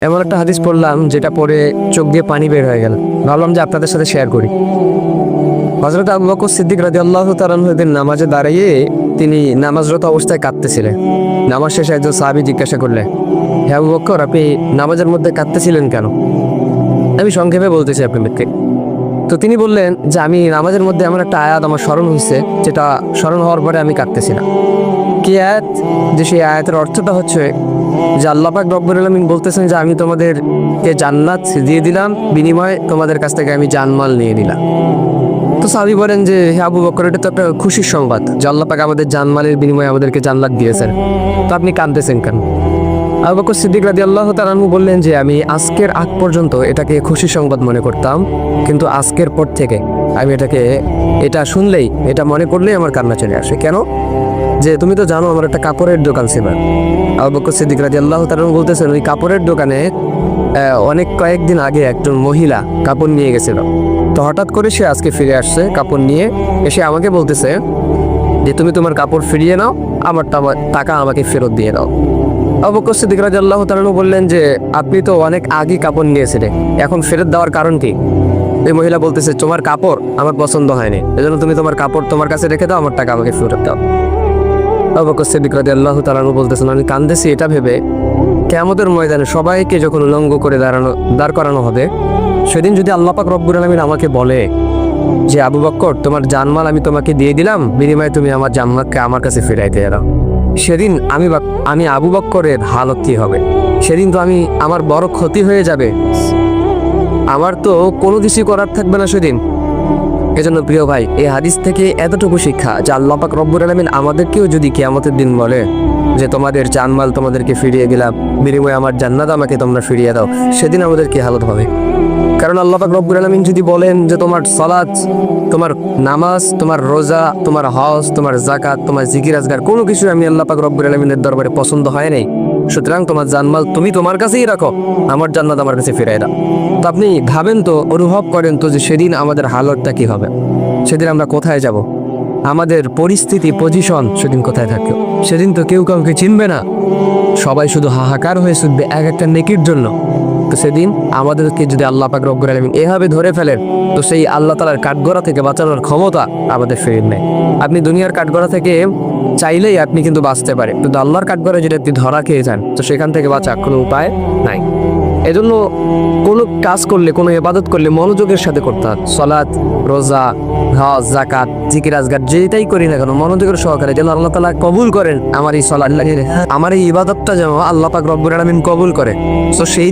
এমন একটা হাদিস পড়লাম যেটা পড়ে চোখ দিয়ে পানি বের হয়ে গেল, ভাবলাম যে আপনাদের সাথে শেয়ার করি। হযরত আবু বকর সিদ্দিক রাদিয়াল্লাহু তাআলা আনহু নামাজে দাঁড়িয়ে তিনি নামাজরত অবস্থায় কাঁদতেছিলেন। নামাজ শেষে একজন সাহাবী জিজ্ঞাসা করলেন, হে আবু বকর, আপনি নামাজের মধ্যে কাঁদতেছিলেন কেন? আমি সংক্ষেপে বলতেছি আপনাদেরকে। তো তিনি বললেন যে আমি নামাজের মধ্যে এমন একটা আয়াত আমার স্মরণ হয়েছে, যেটা স্মরণ হওয়ার পরে আমি কাঁদতেছিলাম। কি আয়াত? যে সেই আয়াতের অর্থটা হচ্ছে যে আল্লাহ পাক রব্বুল আলামিন বলতেছেন যে আমি তোমাদেরকে জান্নাত দিয়ে দিলাম, বিনিময়ে তোমাদের কাছ থেকে আমি জানমাল নিয়ে নিলাম। তো সাহাবী বলেন যে হে আবু বকর, এটা তো একটা খুশির সংবাদ যে আল্লাহ পাক আমাদের জানমালের বিনিময়ে আমাদেরকে জান্নাত দিয়েছেন, তো আপনি কাঁদতেছেন কেন? আবু বকর সিদ্দিক রাদিয়াল্লাহু তাআলা আনহু বললেন যে আমি আজকের আগ পর্যন্ত এটাকে খুশি সংবাদ মনে করতাম, কিন্তু আজকের পর থেকে আমি এটা শুনলেই, এটা মনে করলেই আমার কান্না চলে আসে। কেন? যে তুমি তো জানো আমার একটা কাপড়ের দোকান ছিল। আবু বকর সিদ্দিক রাদিয়াল্লাহু তাআলা আনহু বলতেছেন ওই কাপড়ের দোকানে কয়েকদিন আগে একজন মহিলা কাপড় নিয়ে গেছিল। তো হঠাৎ করে সে আজকে ফিরে আসছে কাপড় নিয়ে, এসে আমাকে বলতেছে যে তুমি তোমার কাপড় ফিরিয়ে নাও, আমার টাকা আমাকে ফেরত দিয়ে দাও। আবু বকর সিদ্দিক রাদিয়াল্লাহু তাআলা আনহু বললেন যে আপনি তো অনেক আগে কাপড় নিয়েছিলেন, এখন ফেরত দেওয়ার কারণ কি? এই মহিলা বলতেছে তোমার কাপড় আমার পছন্দ হয়নি, এজন্য তুমি তোমার কাপড় তোমার কাছে রেখে দাও, আমার টাকা আমাকে ফেরত দাও। আবু বকর সিদ্দিক রাদিয়াল্লাহু তাআলা আনহু বলতেছেন আমি কাঁদতেছি এটা ভেবে, কিয়ামতের ময়দানে সবাইকে যখন উলঙ্গ করে দাঁড় করানো হবে, সেদিন যদি আল্লাহ পাক রব্বুল আলামিন আমাকে বলে যে আবু বকর তোমার জানমাল আমি তোমাকে দিয়ে দিলাম, বিনিময়ে তুমি আমার জানমালকে আমার কাছে ফিরাই দিয়ে দাও, সেদিন আমি আবু বকরের হালত কি হবে? সেদিন তো আমার বড় ক্ষতি হয়ে যাবে, আমার তো কোনো কিছু করার থাকবে না সেদিন। এজন্য প্রিয় ভাই, এই হাদিস থেকে এতটুকু শিক্ষা যে আল্লাহ পাক রব্বুল আলামিন আমাদেরকেও যদি কিয়ামতের দিন বলে যে তোমাদের জানমাল তোমাদেরকে ফিরিয়ে দিলাম, বিনিময়ে আমার জান্নাত আমাকে তোমরা ফিরিয়ে দাও, সেদিন আমাদের কি হালত হবে? কারণ আল্লাহ পাক রব্বুল আলামিন যদি বলেন যে তোমার সালাত, তোমার নামাজ, তোমার রোজা, তোমার হজ, তোমার যাকাত, তোমার জিকির আজগার কোনো কিছু আমি আল্লাহ পাক রব্বুল আলামিনের দরবারে পছন্দ হয় নাই, সুতরাং তোমার জানমাল তুমি তোমার কাছেই রাখো, আমার জান্নাত আমার কাছে ফিরাই দাও। তো আপনি ভাবেন তো, অনুভব করেন তো যে সেদিন আমাদের হালতটা কি হবে? সেদিন আমরা কোথায় যাব? আমাদের পরিস্থিতি, পজিশন সেদিন কোথায় থাকবে? সেদিন তো কেউ কাউকে চিনবে না, সবাই শুধু হাহাকার হয়ে ছুটবে এক একটা নেকির জন্য। তো সেদিন আমাদেরকে যদি আল্লাহ পাক রব্বুল আলামিন এভাবে ধরে ফেলেন, তো সেই আল্লাহ তাআলার কাঠগড়া থেকে বাঁচানোর ক্ষমতা আমাদের ফিরে নেই। আপনি দুনিয়ার কাঠগড়া থেকে চাইলেই আপনি কিন্তু বাঁচতে পারে, কিন্তু আল্লাহর কাঠগড়ায় যদি আপনি ধরা খেয়ে যান, তো সেখান থেকে বাঁচার কোনো উপায় নাই। এজন্য কোনো কাজ করলে, কোনো ইবাদত করলে মনোযোগের সাথে করতে হয়। সালাত, রোজা, হজ, যাকাত, জিকির আজগার যেটাই করি না কেন মনোযোগের সহকারে যেন আল্লাহ তাআলা কবুল করেন আমার এই সালাত, আমার এই ইবাদতটা যেন আল্লাহ পাক রব্বুল আলামিন কবুল করে। তো সেই